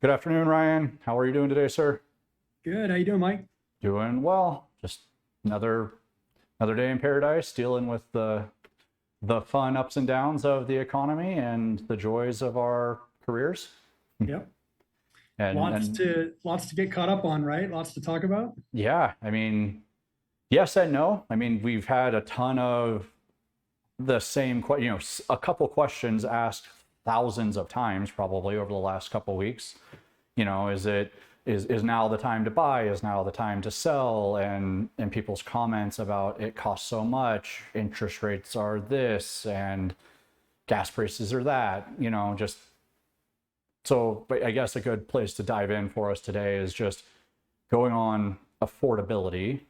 Good afternoon, Ryan. How are you doing today, sir? Good. How you doing, Mike? Doing well. Just another another day in paradise, dealing with the fun ups and downs of the economy and the joys of our careers. Yep. And Lots and to lots to get caught up on, right? Lots to talk about. yeah, I mean, yes and no. I mean, we've had a ton of the same, a couple questions asked thousands of times probably over the last couple weeks. Is it is now the time to buy? Is now the time to sell? And people's comments about it costs so much, interest rates are this, and gas prices are that. Just so. But I guess a good place to dive in for us today is just going on affordability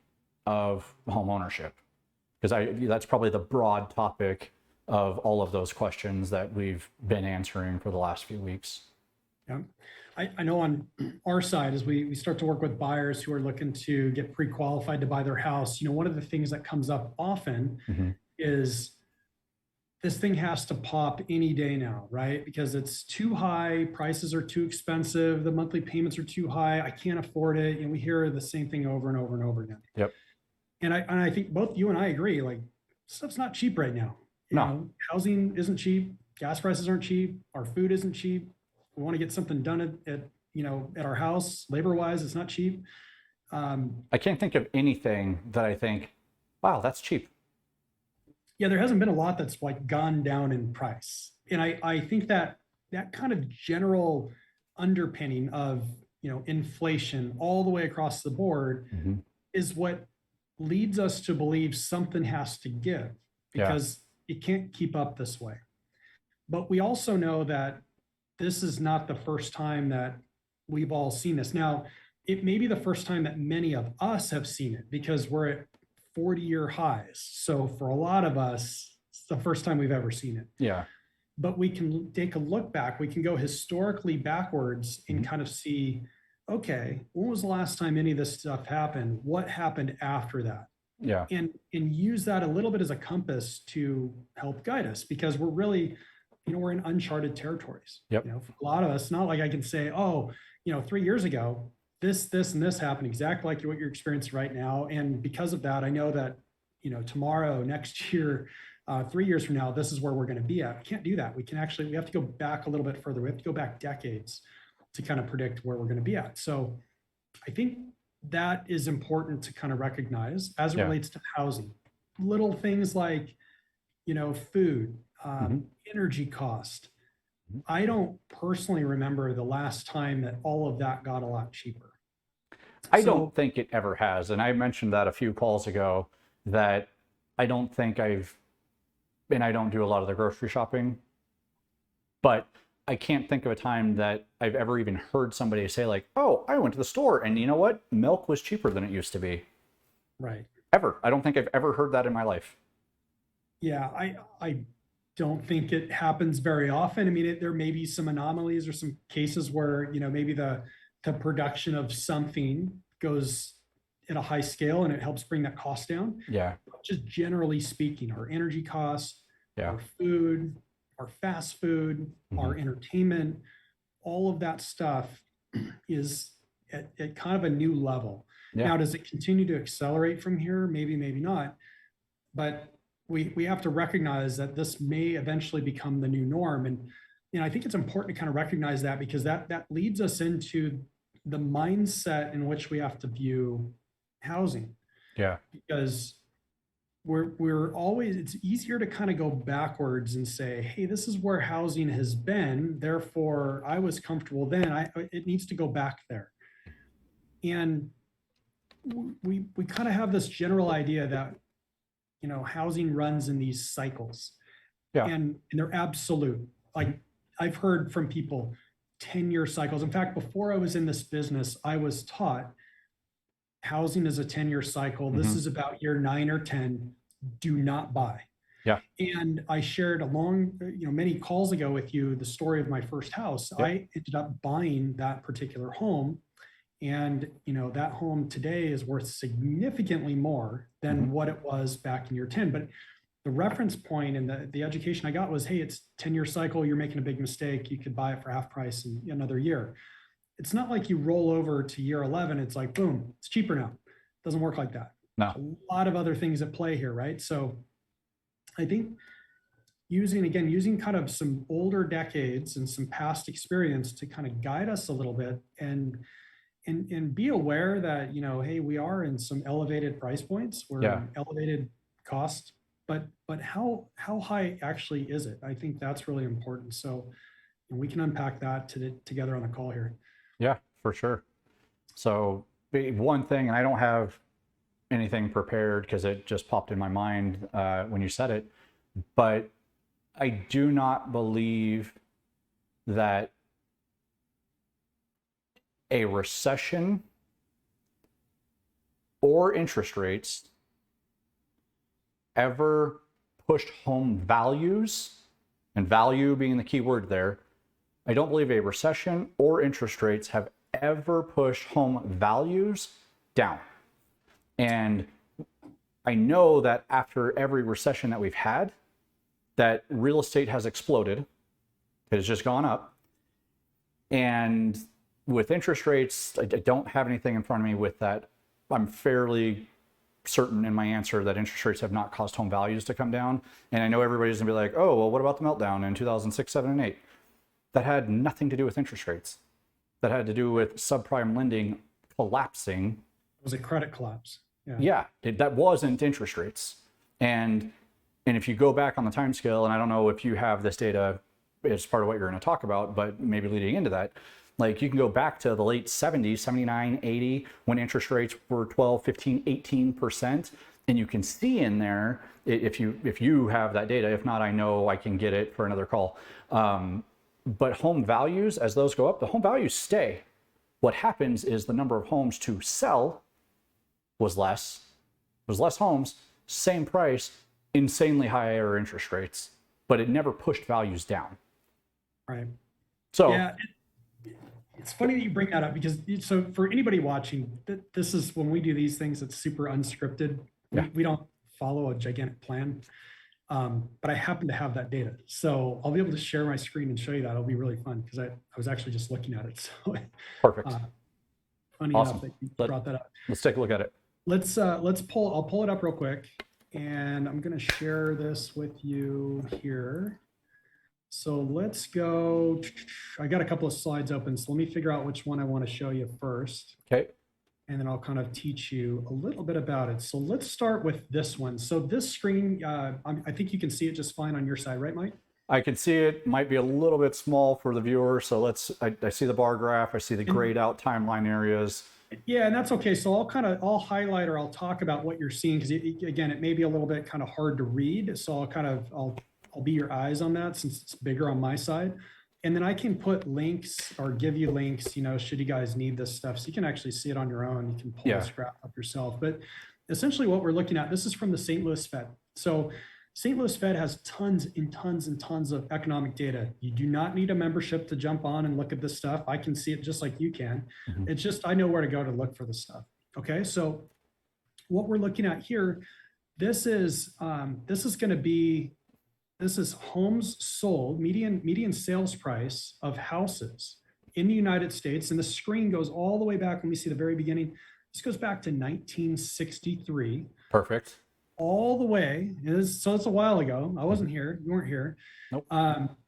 of home ownership, because I that's probably the broad topic of all of those questions that we've been answering for the last few weeks. Yeah. I know on our side, as we start to work with buyers who are looking to get pre-qualified to buy their house, one of the things that comes up often Mm-hmm. is this thing has to pop any day now, right? Because it's too high, prices are too expensive, the monthly payments are too high, I can't afford it. And we hear the same thing over and over and over again. Yep. And I think both you and I agree, like stuff's not cheap right now. No. Housing isn't cheap, gas prices aren't cheap, our food isn't cheap. We want to get something done at our house, labor wise, it's not cheap. I can't think of anything that I think, wow, that's cheap. Yeah, there hasn't been a lot that's like gone down in price. And I think that that kind of general underpinning of, inflation all the way across the board Mm-hmm. is what leads us to believe something has to give Yeah. because it can't keep up this way. But we also know that this is not the first time that we've all seen this. Now, it may be the first time that many of us have seen it because we're at 40-year highs. So for a lot of us, it's the first time we've ever seen it. Yeah. But we can take a look back. We can go historically backwards and Mm-hmm. kind of see, okay, when was the last time any of this stuff happened? What happened after that? Yeah. And use that a little bit as a compass to help guide us because we're really, we're in uncharted territories. Yep. For a lot of us, not like I can say, oh, 3 years ago, this and this happened exactly like what you're experiencing right now. And because of that, I know that, tomorrow, next year, 3 years from now, this is where we're going to be at. We can't do that. We have to go back a little bit further. We have to go back decades to kind of predict where we're going to be at. So I think that is important to kind of recognize as it Yeah. relates to housing. Little things like, food, Mm-hmm. energy cost. I don't personally remember the last time that all of that got a lot cheaper. I don't So, think it ever has. And I mentioned that a few calls ago that I don't think and I don't do a lot of the grocery shopping, but I can't think of a time that I've ever even heard somebody say, like, oh, I went to the store and you know what? Milk was cheaper than it used to be. right. Ever. I don't think I've ever heard that in my life. Yeah, I don't think it happens very often. I mean, there may be some anomalies or some cases where, maybe the production of something goes at a high scale and it helps bring that cost down. Yeah. Just generally speaking, our energy costs, Yeah. our food, our fast food, Mm-hmm. our entertainment, all of that stuff is at kind of a new level. Yeah. Now, does it continue to accelerate from here? Maybe, maybe not. But we have to recognize that this may eventually become the new norm. And I think it's important to kind of recognize that because that leads us into the mindset in which we have to view housing Yeah. because we're always it's easier to kind of go backwards and say, hey, this is where housing has been, therefore I was comfortable then, it needs to go back there. And we kind of have this general idea that housing runs in these cycles, Yeah. and they're absolute. Mm-hmm. Like I've heard from people 10-year cycles. In fact, before I was in this business, I was taught housing is a 10-year cycle. This Mm-hmm. is about year 9 or 10. Do not buy. Yeah. And I shared along, many calls ago with you, the story of my first house. Yep. I ended up buying that particular home. And, that home today is worth significantly more than Mm-hmm. what it was back in year 10. But the reference point and the education I got was, hey, it's 10-year cycle. You're making a big mistake. You could buy it for half price in another year. it's not like you roll over to year 11, it's like, boom, it's cheaper now. Doesn't work like that. No. A lot of other things at play here, right? So I think using kind of some older decades and some past experience to kind of guide us a little bit, and be aware that, hey, we are in some elevated price points, we're Yeah. in elevated cost, but how high actually is it? I think that's really important. So we can unpack that together on the call here. Yeah, for sure. So one thing, and I don't have anything prepared because it just popped in my mind when you said it, but I do not believe that a recession or interest rates ever pushed home values, and value being the key word there. I don't believe a recession or interest rates have ever pushed home values down. And I know that after every recession that we've had, that real estate has exploded. It has just gone up. And with interest rates, I don't have anything in front of me with that. I'm fairly certain in my answer that interest rates have not caused home values to come down. And I know everybody's gonna be like, oh, well, what about the meltdown in 2006, 7, and 8? That had nothing to do with interest rates. That had to do with subprime lending collapsing. It was a credit collapse. Yeah, that wasn't interest rates. And if you go back on the time scale, and I don't know if you have this data as part of what you're going to talk about, but maybe leading into that, like you can go back to the late 70s, 79, 80, when interest rates were 12, 15, 18%. And you can see in there, if you have that data, if not, I know I can get it for another call. But home values, as those go up, the home values stay. What happens is the number of homes to sell was less. There's less homes, same price, insanely higher interest rates, but it never pushed values down. Right. So yeah, it's funny that you bring that up, because so for anybody watching, this is when we do these things, it's super unscripted. We don't follow a gigantic plan. But I happen to have that data. So I'll be able to share my screen and show you that. It'll be really fun, because I was actually just looking at it. So perfect. Funny Awesome. enough that you brought that up. Let's take a look at it. I'll pull it up real quick, and I'm going to share this with you here. So let's go. I got a couple of slides open, so let me figure out which one I want to show you first. Okay. And then I'll kind of teach you a little bit about it. So let's start with this one. So this screen, I think you can see it just fine on your side, right, Mike? I can see it. Might be a little bit small for the viewer. So I see the bar graph. I see the grayed out timeline areas. Yeah, and that's okay. So I'll highlight, or I'll talk about what you're seeing, because again, it may be a little bit kind of hard to read. So I'll be your eyes on that, since it's bigger on my side. And then I can put links or give you links, should you guys need this stuff. So you can actually see it on your own. You can pull this graph up yourself. But essentially what we're looking at, this is from the St. Louis Fed. So St. Louis Fed has tons and tons and tons of economic data. You do not need a membership to jump on and look at this stuff. I can see it just like you can. Mm-hmm. It's just, I know where to go to look for this stuff. Okay, so what we're looking at here, this is homes sold, median sales price of houses in the United States. And the screen goes all the way back. Let me see the very beginning. This goes back to 1963. Perfect. All the way. So it's a while ago. I wasn't here. You weren't here. Nope.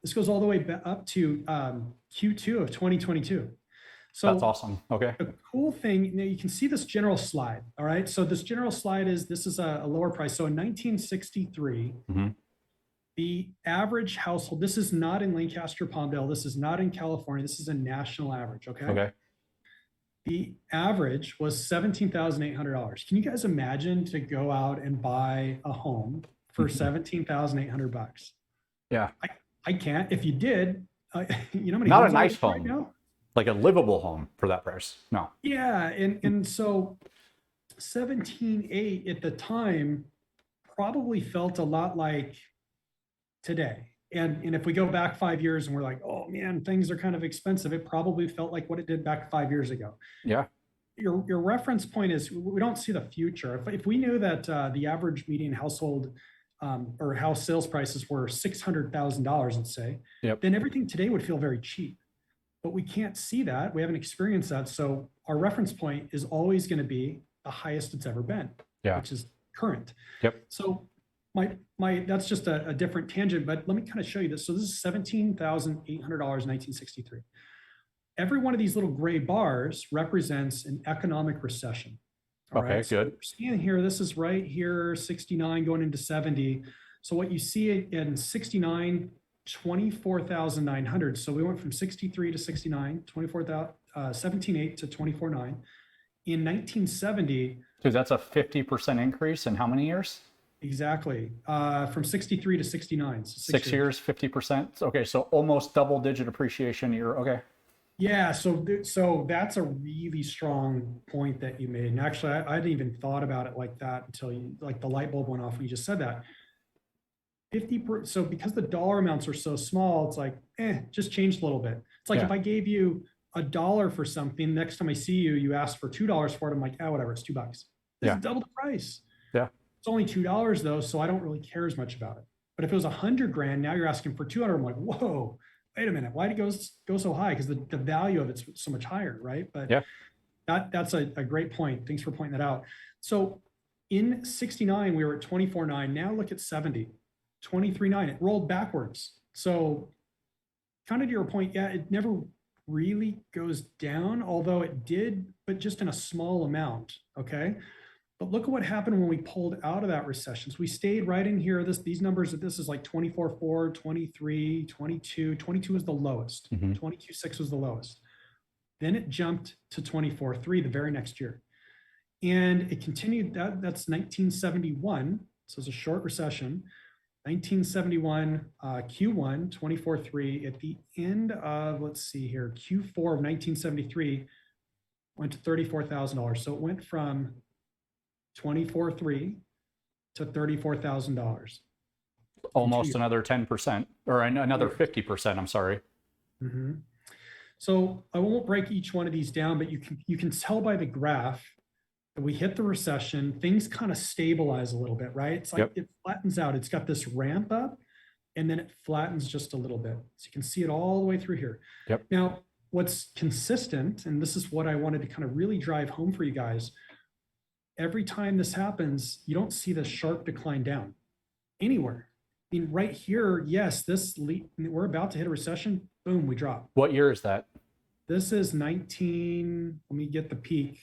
This goes all the way up to Q2 of 2022. So that's awesome. Okay. The cool thing, you can see this general slide. All right. So this general slide this is a lower price. So in 1963, mm-hmm. The average household, this is not in Lancaster, Palmdale, this is not in California, this is a national average, okay? Okay. The average was $17,800. Can you guys imagine to go out and buy a home for $17,800? Yeah. I can't. If you did, you know how many not homes a nice home, right now? Like a livable home for that price. No. Yeah, and so 17.8 at the time probably felt a lot like today. And if we go back 5 years and we're like, oh man, things are kind of expensive, it probably felt like what it did back 5 years ago. Yeah. Your reference point is, we don't see the future. If we knew that the average median household or house sales prices were $600,000, let's say, then everything today would feel very cheap. but we can't see that. We haven't experienced that. So our reference point is always going to be the highest it's ever been, Yeah. which is current. Yep. So that's just a different tangent, but let me kind of show you this. So this is $17,800 in 1963. Every one of these little gray bars represents an economic recession. All Okay, right. So good. we're seeing here, this is right here, 69 going into 70. So what you see in 69, 24,900. So we went from 63 to 69, 24,000, 17.8 to 24.9. In 1970, Dude, that's a 50% increase in how many years? exactly, from 63 to 69. So 6 years, 50%. Okay, so almost double-digit appreciation year. Okay. Yeah, so that's a really strong point that you made. And actually, I hadn't even thought about it like that until like the light bulb went off when you just said that. So because the dollar amounts are so small, it's like, just change a little bit. It's like if I gave you $1 for something, next time I see you, you ask for $2 for it. I'm like, whatever, it's $2. This is double the price. Yeah. It's only $2 though, so I don't really care as much about it. But if it was 100 grand, now you're asking for 200. I'm like, whoa, wait a minute, why did it go so high? Because the value of it's so much higher, right? But that's a great point. Thanks for pointing that out. So in 69, we were at 24.9. Now look at 70. 23.9. It rolled backwards. So kind of to your point, it never really goes down, although it did, but just in a small amount. Okay. But look at what happened when we pulled out of that recession. So we stayed right in here. These numbers, this is like 24.4, 23, 22. 22 was the lowest. 22.6 was the lowest. Then it jumped to 24.3 the very next year. And it continued, that's 1971. So it's a short recession. 1971, Q1, 24.3. At the end of, let's see here, Q4 of 1973, went to $34,000. So it went from 24.3 to $34,000. Almost another 10%, or another 50%, I'm sorry. Mm-hmm. So I won't break each one of these down, but you can tell by the graph that we hit the recession, things kind of stabilize a little bit, right? It's like it flattens out. It's got this ramp up and then it flattens just a little bit. So you can see it all the way through here. Now, what's consistent, and this is what I wanted to kind of really drive home for you guys, every time this happens, you don't see this sharp decline down anywhere. I mean, right here, yes, we're about to hit a recession, boom, we drop. What year is that? This is 19, let me get the peak.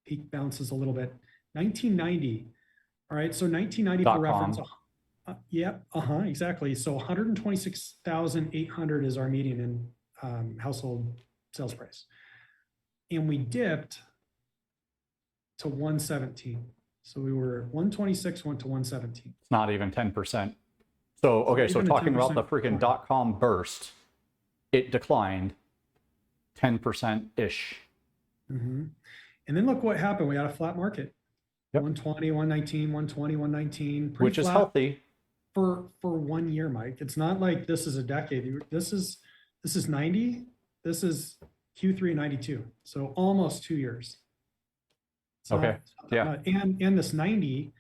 Peak bounces a little bit. 1990. All right. So 1990 for reference. Exactly. So 126,800 is our median in household sales price. And we dipped to 117. So we were 126, went to 117. It's not even 10%. So, okay. So talking about the freaking .com burst, it declined 10%-ish. Mm-hmm. And then look what happened. We had a flat market. 120, 119, 120, 119. Which is healthy. For 1 year, Mike. It's not like this is a decade. This is 90. This is Q3 92. So almost 2 years. So, and this 90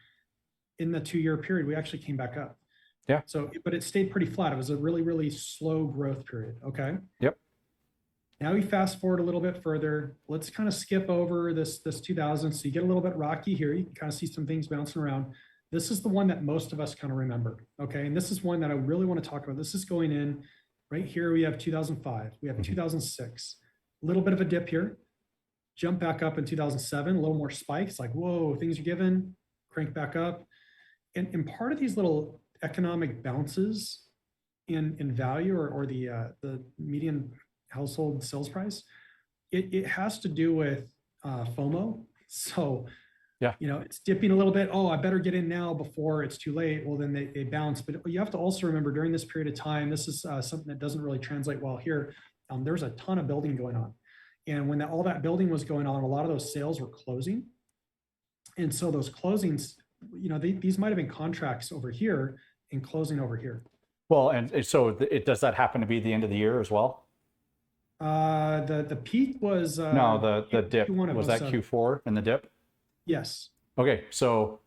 in the 2 year period, we actually came back up. So, but it stayed pretty flat. It was a really, really slow growth period. Okay. Now we fast forward a little bit further. Let's kind of skip over this 2000. So you get a little bit rocky here. You can kind of see some things bouncing around. This is the one that most of us kind of remember. Okay. And this is one that I really want to talk about. This is going in right here. We have 2005. We have 2006. A little bit of a dip here. Jump back up in 2007. A little more spikes. Like, whoa, things are given. Crank back up. And part of these little economic bounces in value or the median household sales price, it has to do with FOMO. So, it's dipping a little bit. Oh, I better get in now before it's too late. Well, then they bounce. But you have to also remember during this period of time, this is something that doesn't really translate well here. There's a ton of building going on. And when all that building was going on, a lot of those sales were closing. And so those closings, these might have been contracts over here and closing over here. Well, and so does that happen to be the end of the year as well? The peak was no, the dip was that Q4 and the dip? Yes. Okay, so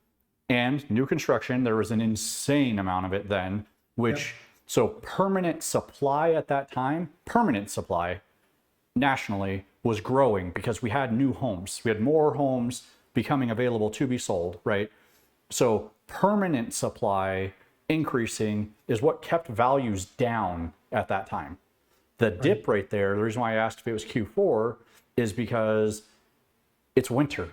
and new construction, there was an insane amount of it then, which So permanent supply at that time, permanent supply nationally was growing because we had new homes. We had more homes becoming available to be sold, right? So permanent supply increasing is what kept values down at that time. The dip right there, the reason why I asked if it was Q4 is because it's winter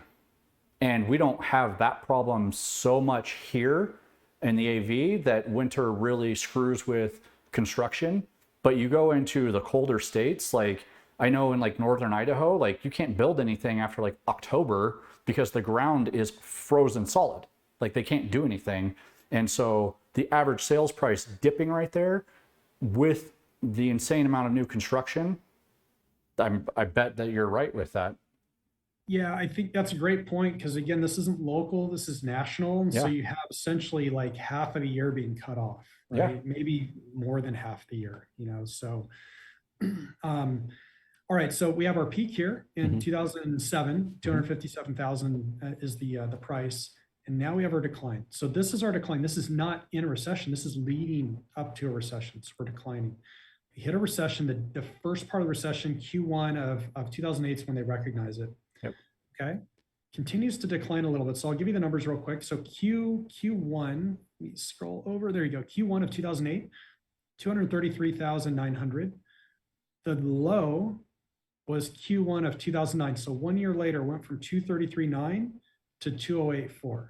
and we don't have that problem so much here in the AV that winter really screws with construction. But you go into the colder states, like I know in like northern Idaho, like you can't build anything after like October because the ground is frozen solid. Like they can't do anything. And so the average sales price dipping right there with the insane amount of new construction, I bet that you're right with that. Yeah, I think that's a great point because again, this isn't local, this is national. And so Yeah. you have essentially like half of the year being cut off, Yeah. right? Maybe more than half the year, so um, all right, so we have our peak here in Mm-hmm. 2007, 257,000 is the price. And now we have our decline. So this is our decline. This is not in a recession. This is leading up to a recession. So we're declining. We hit a recession, the first part of the recession, Q1 of 2008 is when they recognize it. Yep. Okay. Continues to decline a little bit. So I'll give you the numbers real quick. So Q1, let me scroll over. There you go. Q1 of 2008, 233,900. The low was Q1 of 2009. So 1 year later, went from 233.9 to 208.4.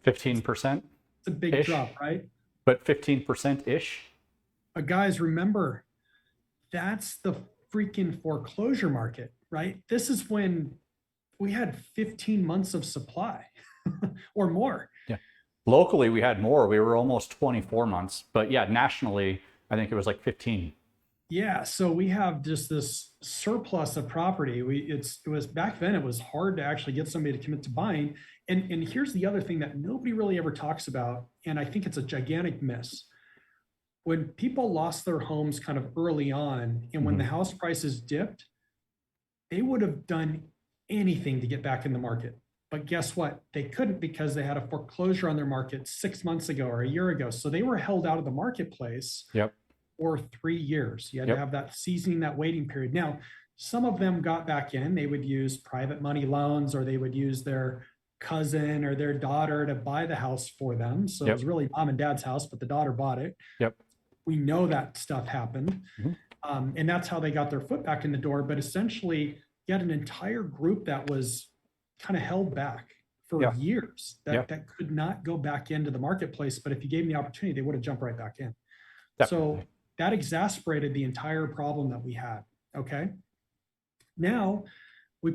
15%. It's a big Ish. drop, right? But 15% ish. But guys, remember, that's the freaking foreclosure market, right? This is when we had 15 months of supply or more. Yeah. Locally, we had more. We were almost 24 months. But yeah, nationally, I think it was like 15. Yeah, so we have just this surplus of property. It was back then, it was hard to actually get somebody to commit to buying. And here's the other thing that nobody really ever talks about, and I think it's a gigantic miss. When people lost their homes kind of early on, and when the house prices dipped, they would have done anything to get back in the market. But guess what? They couldn't because they had a foreclosure on their market 6 months ago or a year ago. So they were held out of the marketplace Yep. for 3 years. You had to Yep. have that seasoning, that waiting period. Now, some of them got back in. They would use private money loans or they would use their cousin or their daughter to buy the house for them. So it Yep. was really mom and dad's house, but the daughter bought it. Yep. We know that stuff happened. And that's how they got their foot back in the door. But essentially, you had an entire group that was kind of held back for Yeah. years that, Yeah. that could not go back into the marketplace. But if you gave them the opportunity, they would have jumped right back in. Definitely. So that exasperated the entire problem that we had. Okay. Now we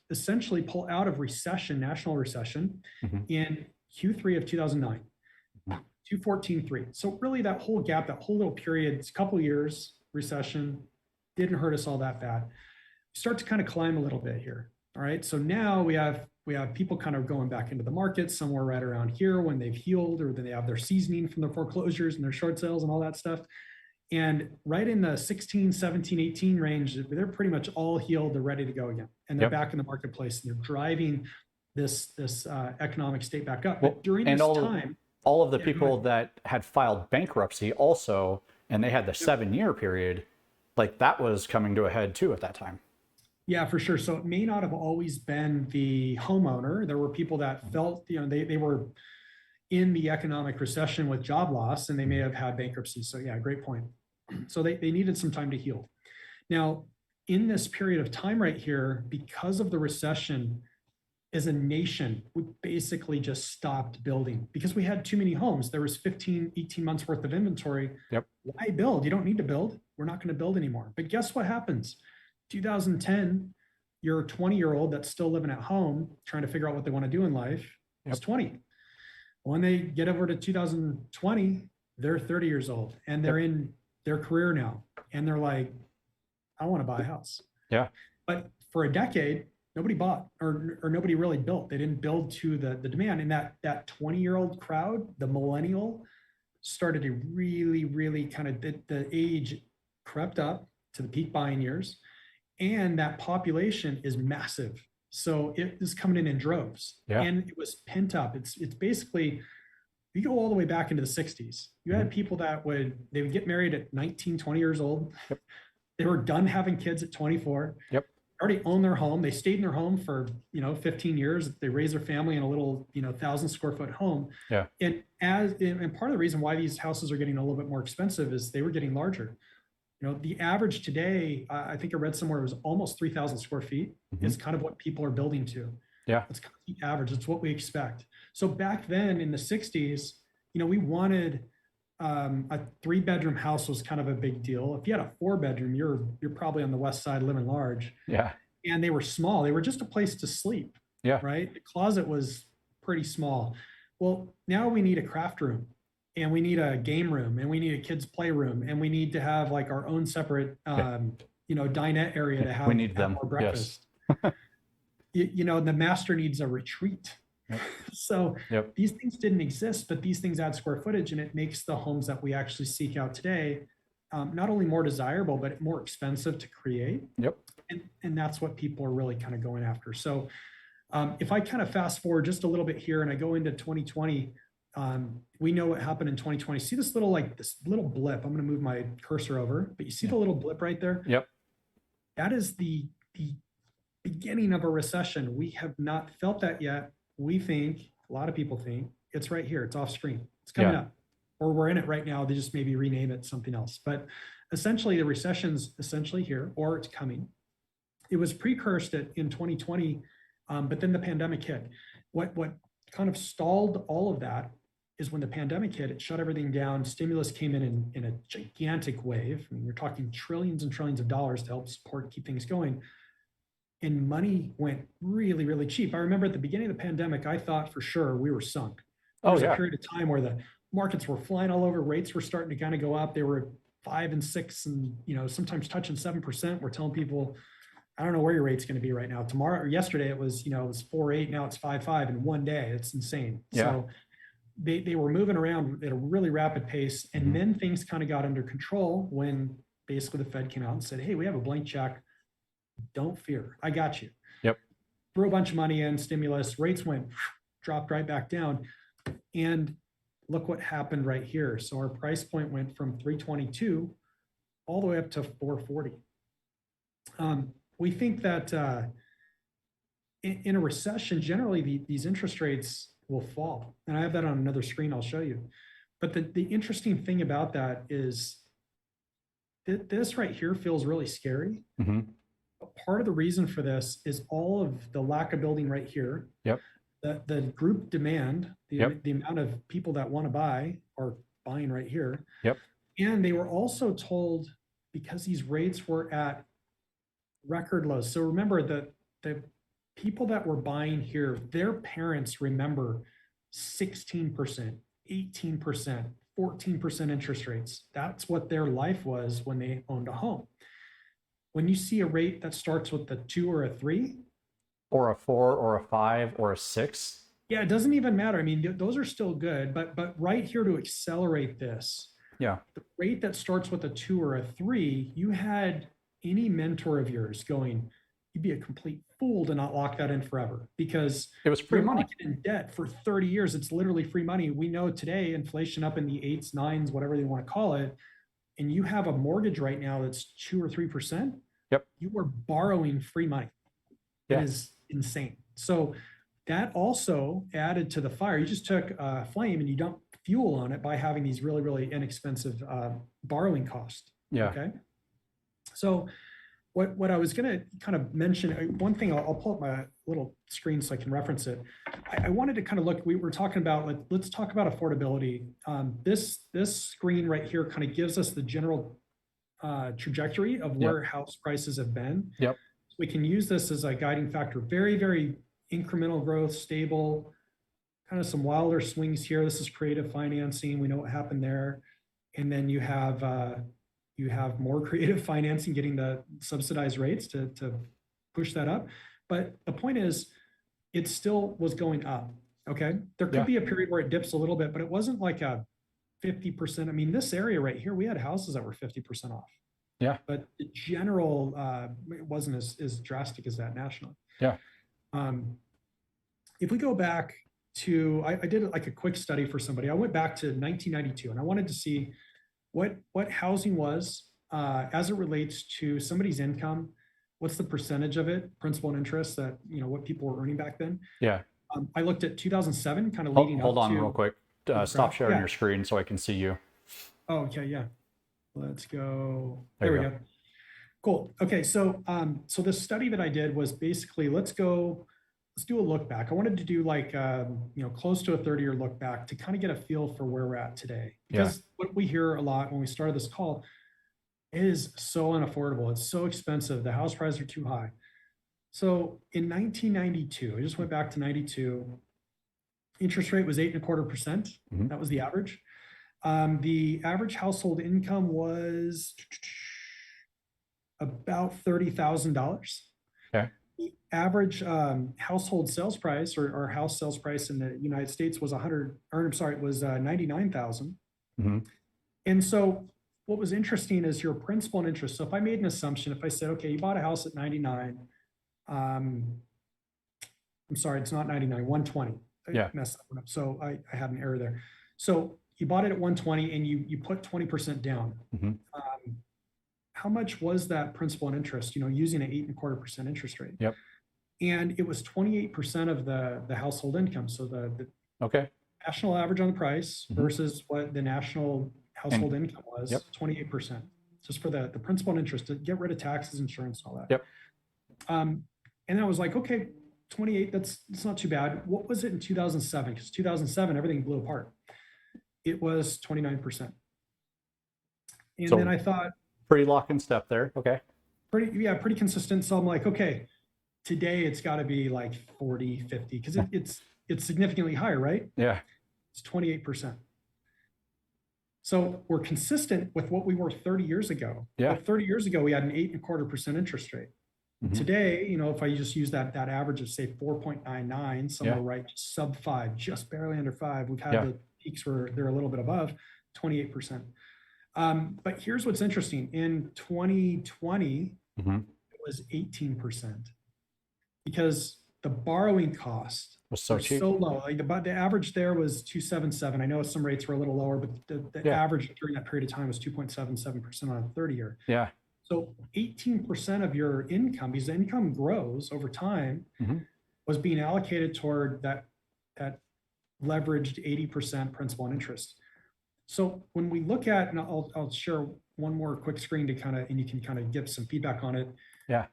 essentially pull out of recession, national recession in Q3 of 2009, 214.3. So really that whole gap, that whole little period, it's a couple of years, recession, didn't hurt us all that bad. Start to kind of climb a little bit here. All right. So now we have people kind of going back into the market somewhere right around here when they've healed or then they have their seasoning from their foreclosures and their short sales and all that stuff. And right in the 16, 17, 18 range, they're pretty much all healed. They're ready to go again. And they're back in the marketplace and they're driving this economic state back up. But during this time, all of the people that had filed bankruptcy also, and they had the 7-year period, like that was coming to a head too at that time. Yeah, for sure. So it may not have always been the homeowner. There were people that felt, they were in the economic recession with job loss and they may have had bankruptcy. So yeah, great point. So they needed some time to heal. Now, in this period of time right here, because of the recession, as a nation, we basically just stopped building because we had too many homes. There was 15, 18 months worth of inventory. Yep. Why build? You don't need to build. We're not going to build anymore. But guess what happens? 2010, you're a 20-year-old that's still living at home, trying to figure out what they want to do in life. It's 20. When they get over to 2020, they're 30 years old and they're in their career now. And they're like, I want to buy a house. Yeah. But for a decade, nobody bought or nobody really built. They didn't build to the demand. And that 20-year-old crowd, the millennial, started to really, really kind of, the age crept up to the peak buying years. And that population is massive. So it is coming in droves. Yeah. And it was pent up. It's basically You go all the way back into the 60s. You had Mhm. people that they would get married at 19, 20 years old. Yep. They were done having kids at 24, Yep. already owned their home. They stayed in their home for, 15 years. They raised their family in a little, 1,000 square foot home. Yeah. And part of the reason why these houses are getting a little bit more expensive is they were getting larger. The average today, I think I read somewhere, it was almost 3,000 square feet is kind of what people are building to. Yeah. That's kind of the average. It's what we expect. So back then in the 60s, we wanted a 3-bedroom house was kind of a big deal. If you had a 4-bedroom, you're probably on the west side living large. Yeah. And they were small. They were just a place to sleep, Yeah. right? The closet was pretty small. Well, now we need a craft room, and we need a game room, and we need a kids playroom, and we need to have like our own separate dinette area to We need have them. our Yes. breakfast. The master needs a retreat. Yep. So Yep. these things didn't exist, but these things add square footage, and it makes the homes that we actually seek out today not only more desirable, but more expensive to create. Yep. And that's what people are really kind of going after. So if I kind of fast forward just a little bit here and I go into 2020, we know what happened in 2020. See this little blip? I'm going to move my cursor over, but you see the little blip right there? Yep. That is the beginning of a recession. We have not felt that yet. We think, a lot of people think, it's right here. It's off screen. It's coming up. Or we're in it right now. They just maybe rename it something else. But essentially, the recession's essentially here, or it's coming. It was precursed in 2020, but then the pandemic hit. What kind of stalled all of that is when the pandemic hit, it shut everything down. Stimulus came in a gigantic wave. I mean, we're talking trillions and trillions of dollars to help support, keep things going. And money went really, really cheap. I remember at the beginning of the pandemic, I thought for sure we were sunk. There was a period of time where the markets were flying all over. Rates were starting to kind of go up. They were 5 and 6 and sometimes touching 7%. We're telling people, I don't know where your rate's going to be right now. Tomorrow or yesterday it was 4.8. Now it's 5.5 in one day. It's insane. Yeah. So they were moving around at a really rapid pace. And then things kind of got under control when basically the Fed came out and said, hey, we have a blank check. Don't fear. I got you. Yep. Threw a bunch of money in, stimulus, rates dropped right back down. And look what happened right here. So our price point went from 322 all the way up to 440. We think that in a recession, generally these interest rates will fall. And I have that on another screen I'll show you. But the interesting thing about that is this right here feels really scary. Part of the reason for this is all of the lack of building right here. Yep. The group demand, the amount of people that want to buy are buying right here. Yep. And they were also told, because these rates were at record lows. So remember that the people that were buying here, their parents remember 16%, 18%, 14% interest rates. That's what their life was when they owned a home. When you see a rate that starts with a 2 or a 3, or a 4 or a 5 or a 6. Yeah, it doesn't even matter. I mean, those are still good, but right here to accelerate this, the rate that starts with a 2 or a 3, you had any mentor of yours going, you'd be a complete fool to not lock that in forever, because it was free money. In debt for 30 years. It's literally free money. We know today inflation up in the 8s, 9s, whatever they want to call it. And you have a mortgage right now that's 2 or 3%. Yep. You are borrowing free money. It is insane. So that also added to the fire. You just took a flame and you dumped fuel on it by having these really, really inexpensive borrowing costs. Yeah. Okay. So what I was going to kind of mention, one thing, I'll pull up my little screen so I can reference it. I wanted to kind of look, we were talking about, let's talk about affordability. This screen right here kind of gives us the general trajectory of where house prices have been. Yep. We can use this as a guiding factor. Very, very incremental growth, stable, kind of some wilder swings here. This is creative financing. We know what happened there. And then you have more creative financing, getting the subsidized rates to push that up. But the point is, it still was going up. Okay. There could be a period where it dips a little bit, but it wasn't like a 50%. I mean, this area right here, we had houses that were 50% off. Yeah. But the general, it wasn't as drastic as that nationally. Yeah. If we go back I did like a quick study for somebody. I went back to 1992 and I wanted to see what housing was as it relates to somebody's income. What's the percentage of it, principal and interest that, what people were earning back then. Yeah. I looked at 2007, kind of Hold, leading hold up on to real quick. this Stop graph. sharing Yeah. your screen so I can see you. Oh, okay. Yeah. Let's go. There There you we go. Cool. Okay. So this study that I did was basically, let's do a look back. I wanted to do like, close to a 30-year look back to kind of get a feel for where we're at today. Because what we hear a lot when we started this call is so unaffordable. It's so expensive. The house prices are too high. So in 1992, I just went back to 92, interest rate was 8.25%. Mhm. That was the average. The average household income was about $30,000. Okay. The average household sales price or house sales price in the United States was was 99,000. Mhm. And so what was interesting is your principal and interest. So if I made an assumption, if I said, okay, you bought a house at 99, I'm sorry, it's not 99, 120. I Yeah. messed that one up. So I had an error there. So you bought it at 120 and you put 20% down. Mhm. How much was that principal and interest, using an 8.25% interest rate? Yep. And it was 28% of the household income. So the Okay. national average on the price Mhm. versus what the national household And income was, yep. 28%, just for the principal and interest to get rid of taxes, insurance, and all that. Yep. And then I was like, okay, 28, that's not too bad. What was it in 2007? Because 2007, everything blew apart. It was 29%. And then So I thought, pretty lock and step there. Okay. pretty consistent. So I'm like, okay, today it's got to be like 40, 50, because it's significantly higher, right? Yeah. It's 28%. So we're consistent with what we were 30 years ago. Yeah. But 30 years ago, we had an 8.25% interest rate. Mhm. Today, if I just use that average of say 4.99, somewhere Yeah. right sub 5, just barely under 5. We've had Yeah. the peaks where they're a little bit above 28%. But here's what's interesting. In 2020, Mhm. it was 18% because the borrowing cost Was so were cheap. so low. Like the average there was 277. I know some rates were a little lower, but the Yeah. average during that period of time was 2.77% on a 30-year. Yeah. So 18% of your income, because the income grows over time, Mhm. was being allocated toward that leveraged 80% principal and interest. So when we look at, and I'll share one more quick screen to and you can kind of give some feedback on it. Yeah.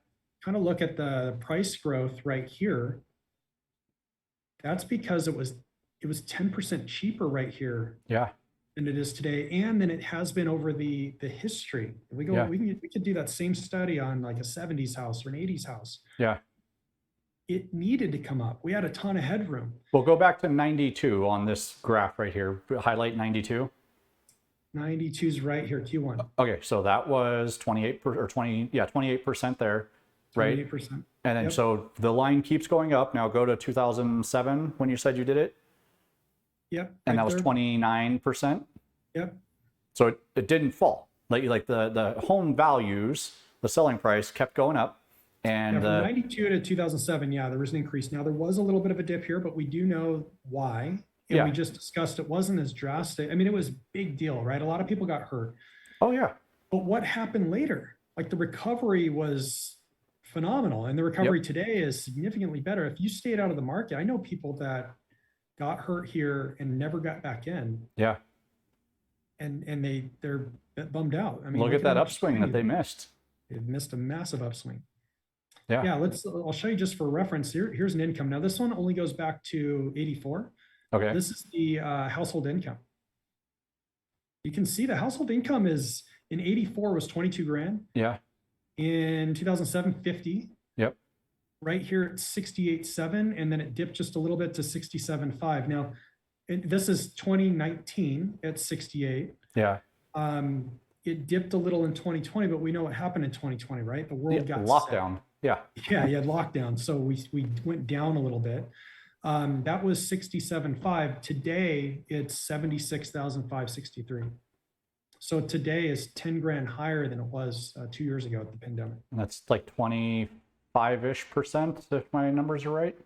Kind of look at the price growth right here. That's because it was 10% cheaper right here Yeah. than it is today, and than it has been over the history. Yeah. We could do that same study on like a 70s house or an 80s house. Yeah. It needed to come up. We had a ton of headroom. We'll go back to 92 on this graph right here. Highlight 92. 92 is right here, Q1. Okay, so that was 28 or 20, yeah, 28% there, right? 28%. And then Yep. so the line keeps going up. Now go to 2007 when you said you did it, Yep. and right that was there. 29%. Yep. So it didn't fall. Like the home values, the selling price kept going up, Yeah, and from 92 to 2007, yeah, there was an increase. Now there was a little bit of a dip here, but we do know why. And we yeah, just discussed it wasn't as drastic. I mean, it was a big deal, right? A lot of people got hurt. oh yeah, But what happened later? Like the recovery was phenomenal. And the recovery yep, today is significantly better. If you stayed out of the market, I know people that got hurt here and never got back in. yeah. And they're bummed out. I mean, Look at them that on the upswing that screen. they missed. They've missed a massive upswing. Yeah, Yeah, I'll show you just for reference. Here's an income. Now, this one only goes back to 84. okay, This is the household income. You can see the household income is in 84 was 22 grand. yeah, In 2007, 50. yep, Right here at 68.7, and then it dipped just a little bit to 67.5. Now, this is 2019 at 68. yeah. It dipped a little in 2020, but we know what happened in 2020, right? The world Yeah, got lockdown. Yeah, sick. Yeah, you had lockdown, so we went down a little bit. That was 67.5. Today it's 76,563. So today is 10 grand higher than it was 2 years ago at the pandemic. and that's like 25-ish% if my numbers are right.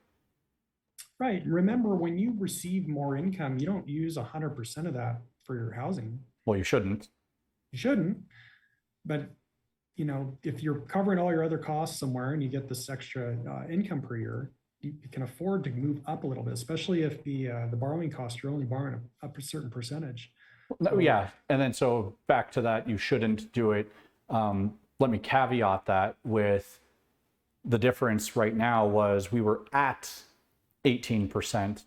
Right. Remember, when you receive more income, you don't use 100% of that for your housing. Well, you shouldn't. You shouldn't, but if you're covering all your other costs somewhere and you get this extra income per year, you can afford to move up a little bit, especially if the borrowing cost, you're only borrowing a certain percentage. No, So yeah. And then so back to that, you shouldn't do it. Let me caveat that with the difference right now was we were at 18%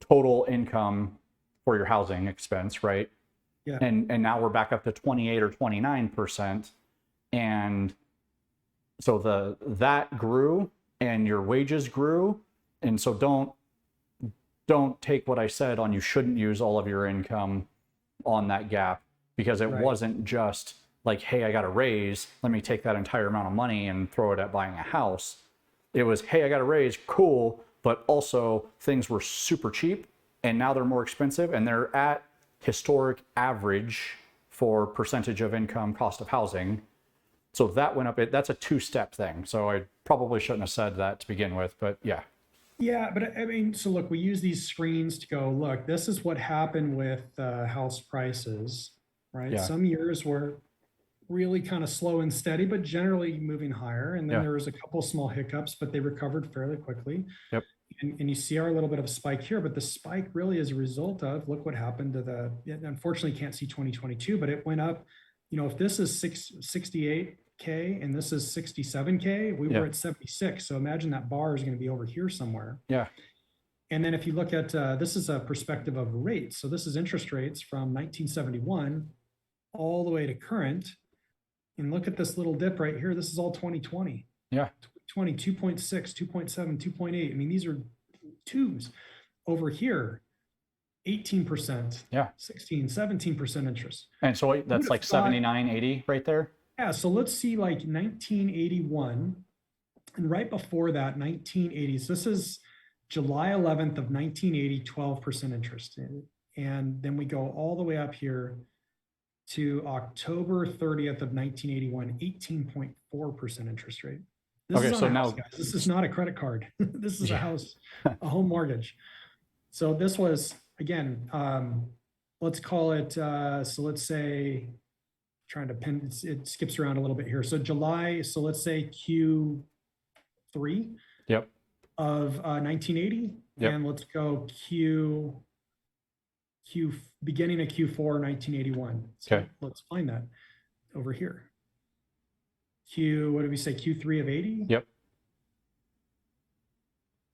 total income for your housing expense, right? yeah, And now we're back up to 28 or 29%. And so that grew and your wages grew. And so don't take what I said on you shouldn't use all of your income on that gap, because it right. wasn't just like, hey, I got a raise, let me take that entire amount of money and throw it at buying a house. It was, hey, I got a raise, cool, but also things were super cheap and now they're more expensive and they're at historic average for percentage of income cost of housing. So that went up. That's a two-step thing. So I probably shouldn't have said that to begin with, but yeah. Yeah, but I mean, so look, we use these screens to go, look, this is what happened with house prices, right? Yeah. Some years were really kind of slow and steady, but generally moving higher. And then Yeah. there was a couple small hiccups, but they recovered fairly quickly. Yep. And you see our little bit of spike here, but the spike really is a result of, look what happened to unfortunately can't see 2022, but it went up. If this is 68K and this is 67K, we Yeah. were at 76. So imagine that bar is going to be over here somewhere. Yeah. And then if you look at, this is a perspective of rates. So this is interest rates from 1971 all the way to current. And look at this little dip right here. This is all 2020. Yeah. 20, 2.6, 2.7, 2.8. I mean, these are twos. Over here, 18%, Yeah. 16, 17% interest. And so that's like thought- 79, 80 right there. Yeah, so let's see like 1981. And right before that, 1980s. This is July 11th of 1980, 12% interest. And then we go all the way up here to October 30th of 1981, 18.4% interest rate. This Okay, is on so a house, now- guys. This is not a credit card. This is a Yeah. house, a home mortgage. So this was, again, let's call it, so let's say, trying to pin, it skips around a little bit here. So July, so let's say Q3 Yep. of 1980. Yep. And let's go beginning of Q4 1981. So Okay. let's find that over here. What did we say? Q3 of 80? Yep.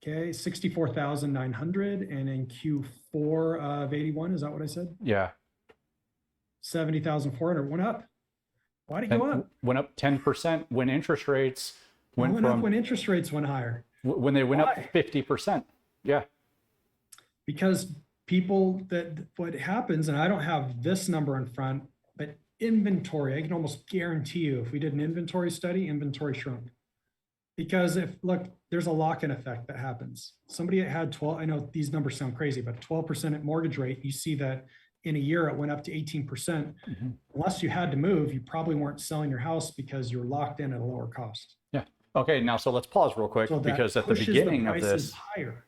Okay, 64,900. And in Q4 of 81, is that what I said? Yeah. 70,400. Went up. Why did it go up? Went up 10% when interest rates went up from when interest rates went higher. when they went up Why? 50%. Yeah. Because what happens, and I don't have this number in front, but inventory, I can almost guarantee you, if we did an inventory study, inventory shrunk. Because there's a lock-in effect that happens. Somebody that had 12, I know these numbers sound crazy, but 12% mortgage rate, you see that in a year it went up to 18%. Mm-hmm. Unless you had to move, you probably weren't selling your house because you were locked in at a lower cost. Yeah. Okay, now so let's pause real quick, So that because at the pushes beginning of prices this, higher.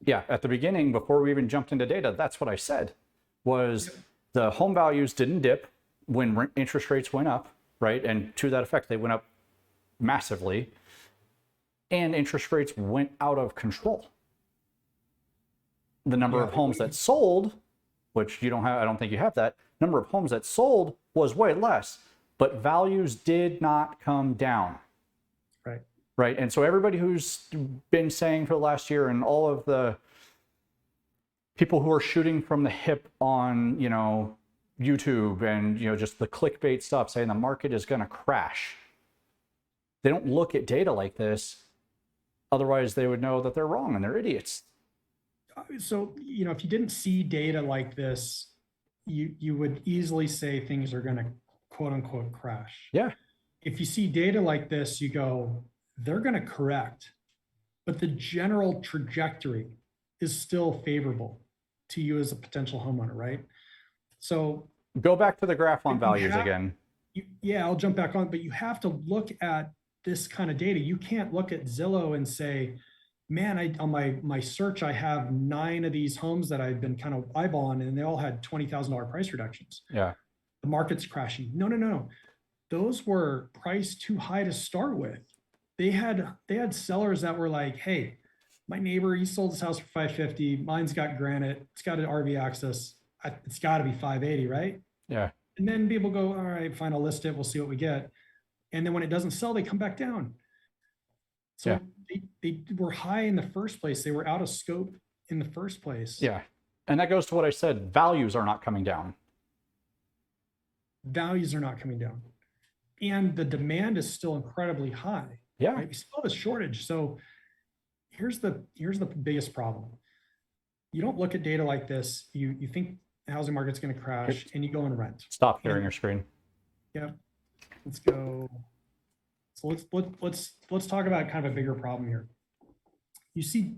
yeah, at the beginning, before we even jumped into data, that's what I said was the home values didn't dip when interest rates went up, right? And to that effect, they went up massively, and interest rates went out of control. The number of homes that sold, which you don't have, I don't think you have that, number of homes that sold was way less, but values did not come down. Right. Right. And so everybody who's been saying for the last year, and all of the people who are shooting from the hip on, YouTube and, just the clickbait stuff saying the market is going to crash. They don't look at data like this. Otherwise, they would know that they're wrong and they're idiots. So, if you didn't see data like this, you would easily say things are going to quote unquote crash. Yeah. If you see data like this, you go, they're going to correct, but the general trajectory is still favorable to you as a potential homeowner, right? So go back to the graph on you values have- again. Yeah, I'll jump back on, but you have to look at this kind of data. You can't look at Zillow and say, man, on my search, I have 9 of these homes that I've been kind of eyeballing, and they all had $20,000 price reductions. Yeah. The market's crashing. No, no, no. Those were priced too high to start with. They had sellers that were like, hey, my neighbor, he sold his house for 550. Mine's got granite. It's got an RV access. It's got to be 580, right? Yeah. And then people go, all right, fine, I'll list it. We'll see what we get. And then when it doesn't sell, they come back down. Yeah. So they were high in the first place. They were out of scope in the first place. Yeah. And that goes to what I said, values are not coming down. Values are not coming down. And the demand is still incredibly high. Yeah. Right? We still have a shortage. So here's the biggest problem. You don't look at data like this. You think the housing market's going to crash, and you go and rent. Stop sharing your screen. Yeah. Let's go. So let's talk about kind of a bigger problem here. You see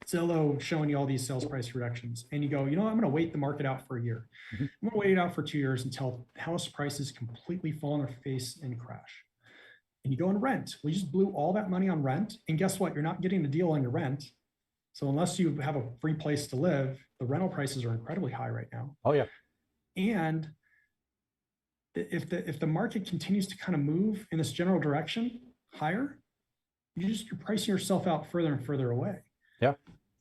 Zillow showing you all these sales price reductions, and you go, you know, I'm going to wait the market out for a year. Mhm. I'm going to wait it out for 2 years until house prices completely fall on their face and crash. And you go and rent. We just blew all that money on rent, and guess what? You're not getting the deal on your rent. So unless you have a free place to live, the rental prices are incredibly high right now. Oh yeah. And if the market continues to kind of move in this general direction higher, you're pricing yourself out further and further away. Yeah.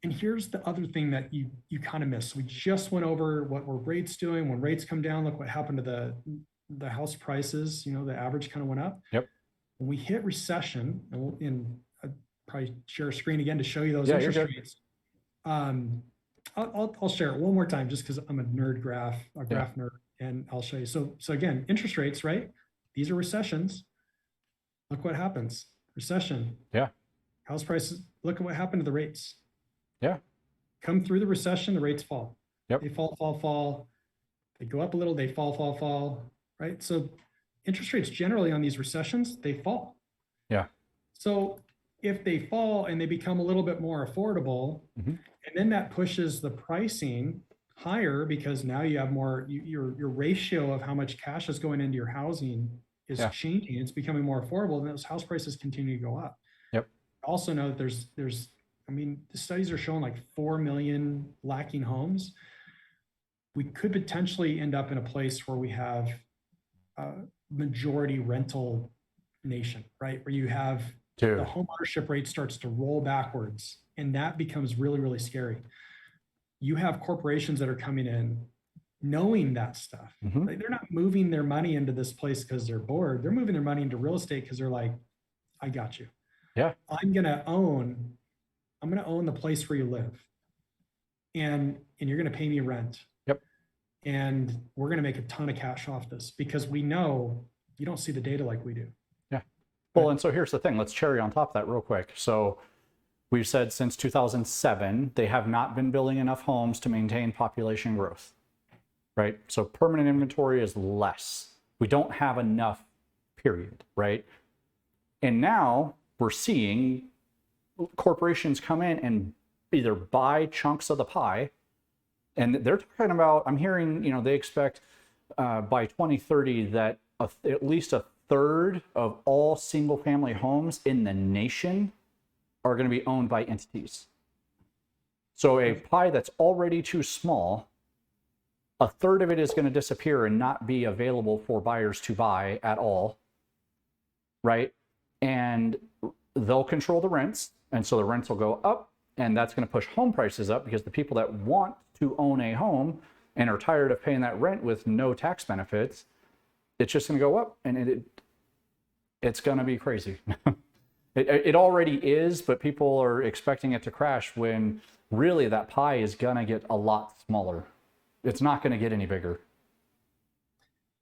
And here's the other thing that you kind of miss. We just went over what were rates doing. When rates come down, look what happened to the house prices. You know, the average kind of went up. Yep. When we hit recession, and I'll probably share a screen again to show you those Yeah, interest you're good. rates. I'll share it one more time just because I'm a graph nerd, and I'll show you. So again, interest rates, right? These are recessions. Look what happens. Recession. Yeah. House prices. Look at what happened to the rates. Yeah. Come through the recession, the rates fall. Yep. They fall. They go up a little, they fall, right? So interest rates generally on these recessions, they fall. Yeah. So if they fall and they become a little bit more affordable, Mhm. and then that pushes the pricing higher because now you have more, your ratio of how much cash is going into your housing is Yeah. changing. It's becoming more affordable, and those house prices continue to go up. Yep. Also know that there's I mean, the studies are showing like 4 million lacking homes. We could potentially end up in a place where we have a majority rental nation, right? Where you have Dude. the home ownership rate starts to roll backwards, and that becomes really, really scary. You have corporations that are coming in knowing that stuff. Mhm. They're not moving their money into this place because they're bored. They're moving their money into real estate because they're like, I got you. Yeah. I'm gonna own the place where you live, and you're gonna pay me rent. Yep. And we're gonna make a ton of cash off this because we know you don't see the data like we do. Yeah. Well, and so here's the thing. Let's cherry on top of that real quick. So we've said since 2007, they have not been building enough homes to maintain population growth, right? So permanent inventory is less. We don't have enough, period, right? And now we're seeing corporations come in and either buy chunks of the pie, and they're talking about, I'm hearing, they expect by 2030 that at least a third of all single family homes in the nation are going to be owned by entities. So a pie that's already too small, a third of it is going to disappear and not be available for buyers to buy at all, right? And they'll control the rents, and so the rents will go up, and that's going to push home prices up because the people that want to own a home and are tired of paying that rent with no tax benefits, it's just going to go up, and it's going to be crazy. It already is, but people are expecting it to crash when really that pie is going to get a lot smaller. It's not going to get any bigger.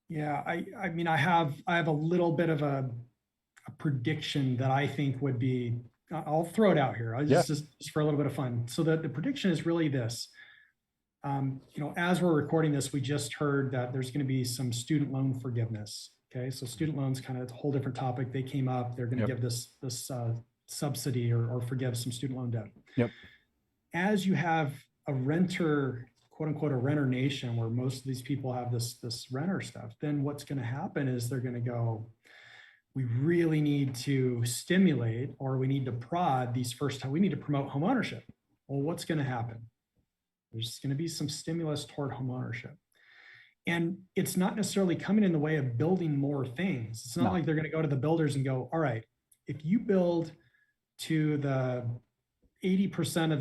Yeah, I mean, I have a little bit of a prediction that I think would be, I'll throw it out here. Just for a little bit of fun. So the prediction is really this. As we're recording this, we just heard that there's going to be some student loan forgiveness. Okay, so student loans, kind of a whole different topic. They came up. They're going to give this subsidy or forgive some student loan debt. Yep. As you have a renter, quote unquote, a renter nation, where most of these people have this renter stuff, then what's going to happen is they're going to go, we really need to stimulate, or we need to prod these first time, we need to promote homeownership. Well, what's going to happen? There's going to be some stimulus toward homeownership. And it's not necessarily coming in the way of building more things. It's not No. like they're going to go to the builders and go, all right, if you build to the 80% of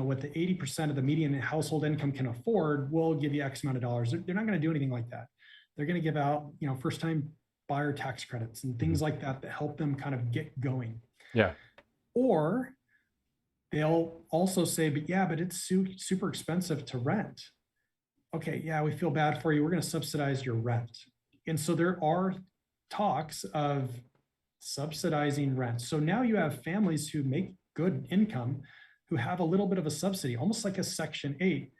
what the 80% of the median household income can afford, we'll give you X amount of dollars. They're not going to do anything like that. They're going to give out, first time buyer tax credits and things like that help them kind of get going. Yeah. Or they'll also say, but it's super expensive to rent. Okay, yeah, we feel bad for you. We're going to subsidize your rent. And so there are talks of subsidizing rent. So now you have families who make good income who have a little bit of a subsidy, almost like a Section 8.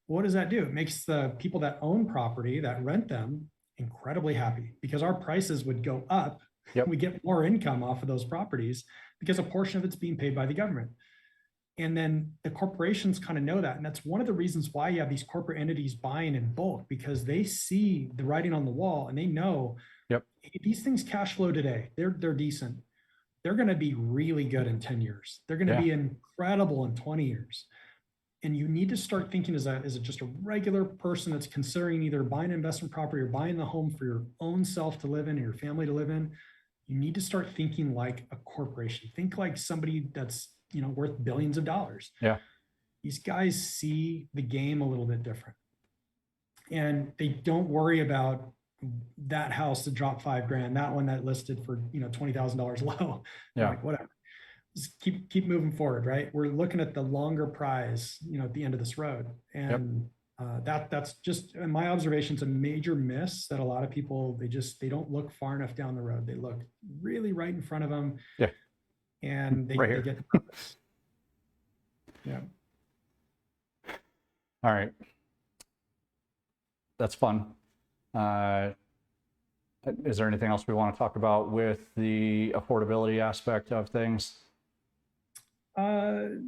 What does that do? It makes the people that own property, that rent them, incredibly happy, because our prices would go up. Yep. We get more income off of those properties because a portion of it's being paid by the government. And then the corporations kind of know that. And that's one of the reasons why you have these corporate entities buying in bulk, because they see the writing on the wall and they know, Yep, hey, these things cash flow today. They're decent. They're going to be really good in 10 years. They're going to be incredible in 20 years. And you need to start thinking as just a regular person that's considering either buying an investment property or buying the home for your own self to live in or your family to live in. You need to start thinking like a corporation. Think like somebody that's worth billions of dollars. Yeah. These guys see the game a little bit different. And they don't worry about that house that dropped $5,000, that one that listed for $20,000 low. Yeah. Like, whatever. Just keep moving forward, right? We're looking at the longer prize, at the end of this road. And that's just, in my observations, a major miss that a lot of people, they don't look far enough down the road. They look really right in front of them. Yeah. And they get nervous. Yeah. All right. That's fun. Is there anything else we want to talk about with the affordability aspect of things? No,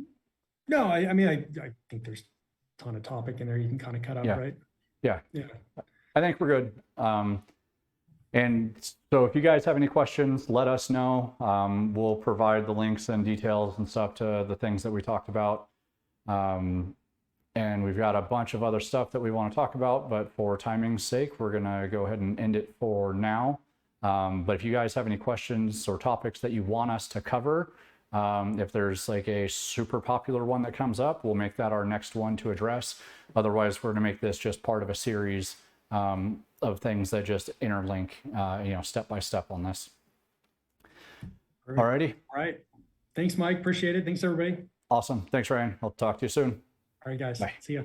I mean, I think there's a ton of topic in there you can kind of cut out, right? Yeah. Yeah. I think we're good. And so if you guys have any questions, let us know. We'll provide the links and details and stuff to the things that we talked about. And we've got a bunch of other stuff that we want to talk about, but for timing's sake, we're going to go ahead and end it for now. But if you guys have any questions or topics that you want us to cover, if there's like a super popular one that comes up, we'll make that our next one to address. Otherwise, we're going to make this just part of a series of things that just interlink, step by step on this. All righty. All right. Thanks, Mike. Appreciate it. Thanks, everybody. Awesome. Thanks, Ryan. I'll talk to you soon. All right, guys. Bye. See ya.